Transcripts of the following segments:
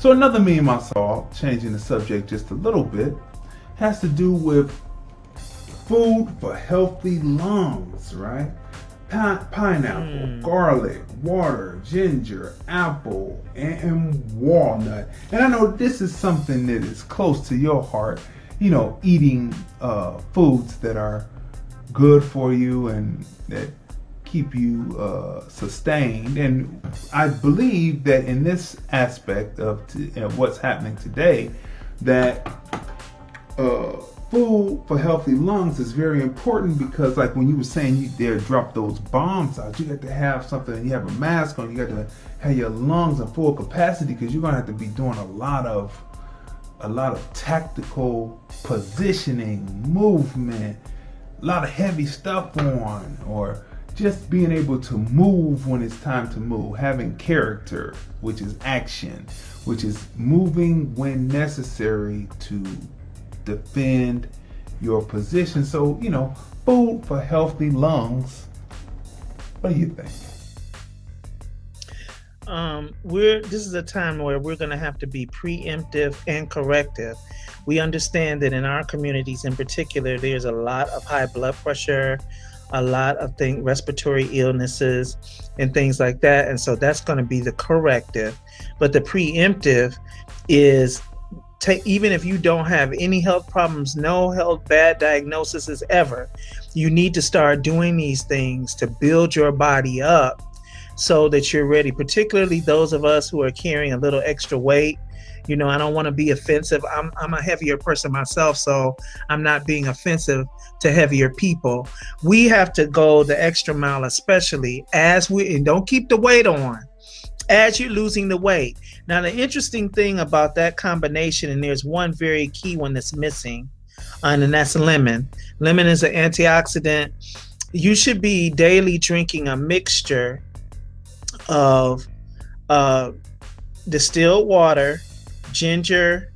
So another meme I saw, changing the subject just a little bit, has to do with food for healthy lungs, right? Pineapple, garlic, water, ginger, apple, and walnut. And I know this is something that is close to your heart, eating foods that are good for you and that keep you sustained. And I believe that in this aspect of what's happening today, that food for healthy lungs is very important, because like when you were saying you dare drop those bombs out, you got to have something, and you have a mask on, you got to have your lungs in full capacity, because you're going to have to be doing a lot of tactical positioning, movement, a lot of heavy stuff on, or just being able to move when it's time to move, having character, which is action, which is moving when necessary to defend your position. So, food for healthy lungs. What do you think? This is a time where we're going to have to be preemptive and corrective. We understand that in our communities in particular, there's a lot of high blood pressure, a lot of respiratory illnesses and things like that. And so that's going to be the corrective. But the preemptive is even if you don't have any health problems, no health bad diagnoses ever, you need to start doing these things to build your body up so that you're ready, particularly those of us who are carrying a little extra weight. I don't want to be offensive. I'm a heavier person myself, so I'm not being offensive to heavier people. We have to go the extra mile, especially and don't keep the weight on as you're losing the weight. Now, the interesting thing about that combination, and there's one very key one that's missing, and that's lemon. Lemon is an antioxidant. You should be daily drinking a mixture of distilled water, ginger,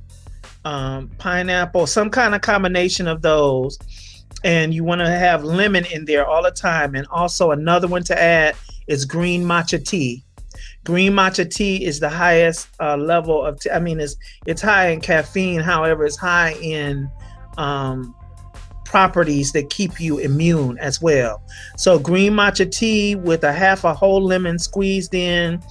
pineapple, some kind of combination of those. And you want to have lemon in there all the time. And also another one to add is green matcha tea. Green matcha tea is the highest level of, it's high in caffeine. However, it's high in properties that keep you immune as well. So green matcha tea with a whole lemon squeezed in,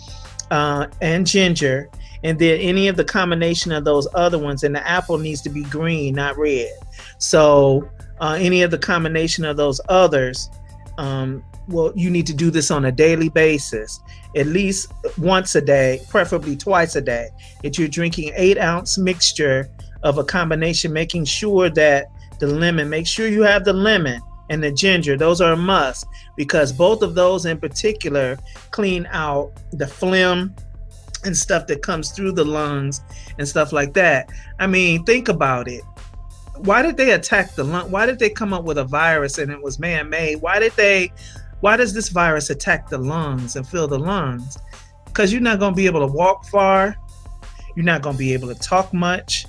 and ginger, and then any of the combination of those other ones. And the apple needs to be green, not red. So any of the combination of those others, you need to do this on a daily basis, at least once a day, preferably twice a day, that you're drinking 8-ounce mixture of a combination, making sure that make sure you have the lemon and the ginger. Those are a must, because both of those in particular clean out the phlegm and stuff that comes through the lungs and stuff like that. Think about it. Why did they attack the lung? Why did they come up with a virus and it was man-made? Why does this virus attack the lungs and fill the lungs? Because you're not going to be able to walk far. You're not going to be able to talk much.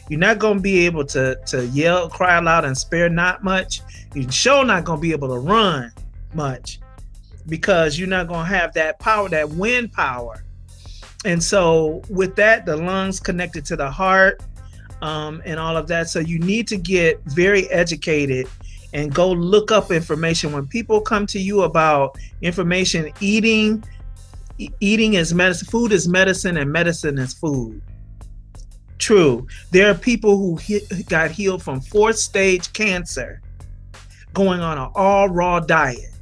You're not going to be able to yell, cry loud, and spare not much. You're sure not going to be able to run much, because you're not going to have that power, that wind power. And so with that, the lungs connected to the heart, and all of that. So you need to get very educated and go look up information. When people come to you about information, eating is medicine, food is medicine, and medicine is food. True. There are people who got healed from 4th stage cancer going on an all raw diet.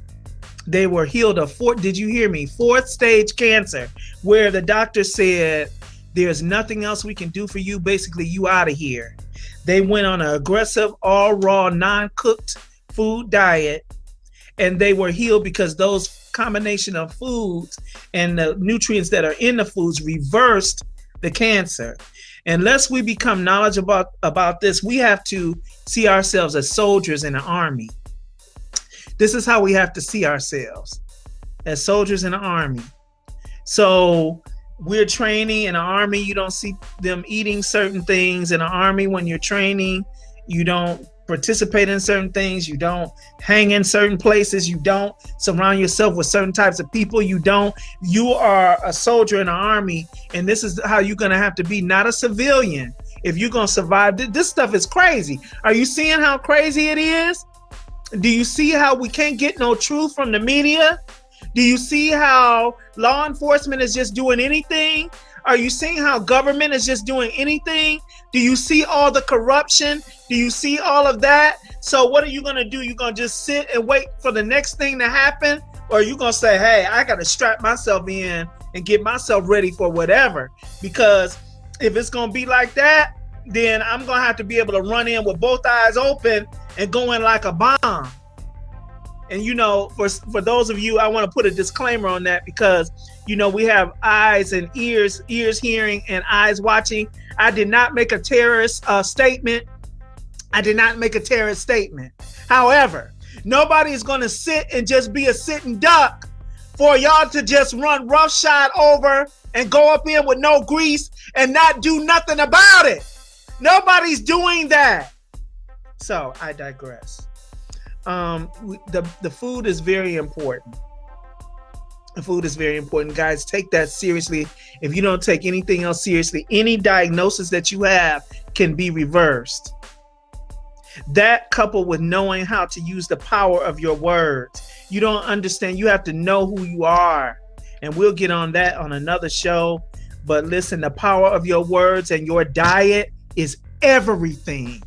They were healed of 4th stage cancer, where the doctor said, there's nothing else we can do for you. Basically, you out of here. They went on an aggressive, all raw, non-cooked food diet, and they were healed because those combination of foods and the nutrients that are in the foods reversed the cancer. Unless we become knowledgeable about this, we have to see ourselves as soldiers in an army. This is how we have to see ourselves, as soldiers in an army. So we're training in an army. You don't see them eating certain things in an army. When you're training, you don't participate in certain things, you don't hang in certain places, you don't surround yourself with certain types of people, you are a soldier in the army, and this is how you're going to have to be, not a civilian, if you're going to survive. This stuff is crazy. Are you seeing how crazy it is? Do you see how we can't get no truth from the media? Do you see how law enforcement is just doing anything? Are you seeing how government is just doing anything? Do you see all the corruption? Do you see all of that? So what are you going to do? You're going to just sit and wait for the next thing to happen? Or are you going to say, hey, I got to strap myself in and get myself ready for whatever? Because if it's going to be like that, then I'm going to have to be able to run in with both eyes open and go in like a bomb. And, you know, for those of you, I want to put a disclaimer on that because, you know, we have eyes and ears hearing and eyes watching. I did not make a terrorist statement. I did not make a terrorist statement. However, nobody is going to sit and just be a sitting duck for y'all to just run roughshod over and go up in with no grease and not do nothing about it. Nobody's doing that. So I digress. The food is very important. The food is very important. Guys, take that seriously. If you don't take anything else seriously, any diagnosis that you have can be reversed. That coupled with knowing how to use the power of your words. You don't understand. You have to know who you are. And we'll get on that on another show. But listen, the power of your words and your diet is everything.